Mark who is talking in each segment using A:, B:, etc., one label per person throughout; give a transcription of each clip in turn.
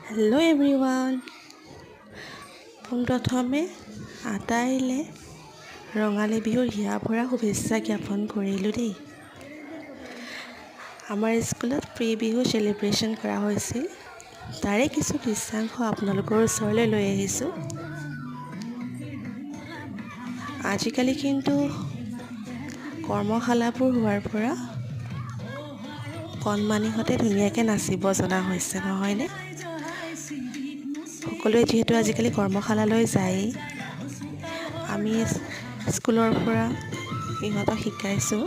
A: Hello' everyone. পোনপ্ৰথমে আটাইলে ৰঙালী বিহুৰ হিয়া ভৰা শুভেচ্ছা জ্ঞাপন কৰিলোঁ দেই। আমাৰ স্কুলত প্ৰি বিহু চেলিব্ৰেশ্যন কৰা হৈছিল, তাৰে কিছু দৃশ্যাংশ আপোনালোকৰ ওচৰলৈ লৈ আহিছোঁ। আজিকালি কিন্তু কৰ্মশালাবোৰ হোৱাৰ পৰা কণমানিহঁতে ধুনীয়াকৈ নাচিব জনা হৈছে, নহয়নে? সকলোৱে যিহেতু আজিকালি কৰ্মশালালৈ যায়েই, আমি স্কুলৰ পৰা ইহঁতক শিকাইছোঁ,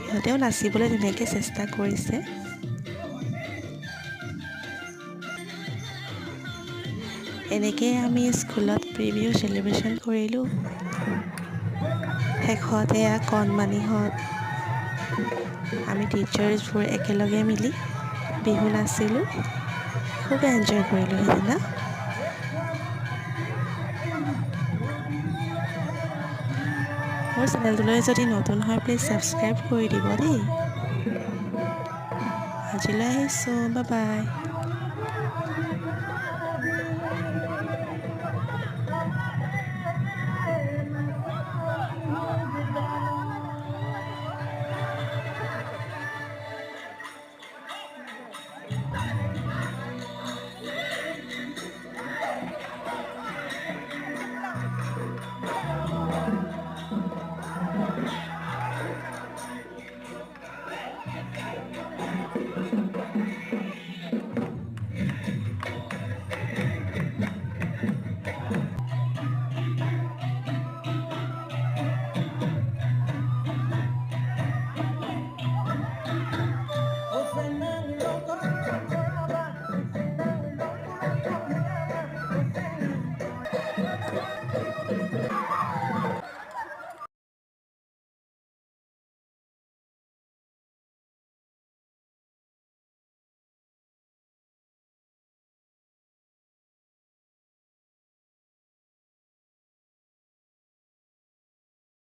A: সিহঁতেও নাচিবলৈ ধুনীয়াকৈ চেষ্টা কৰিছে। এনেকৈ আমি স্কুলত প্ৰি বিহু চেলিব্ৰেশ্যন কৰিলোঁ। শেষত এয়া কণমানিহঁত আমি টিচাৰ্ছবোৰ একেলগে মিলি বিহু নাচিলোঁ, খুব এনজয় কৰিলোঁ সেইদিনা। মোৰ চেনেলটোলৈ যদি নতুন হয় প্লিজ ছাবস্ক্ৰাইব কৰি দিব দেই। আজিলৈ আহিছোঁ, বাই বাই।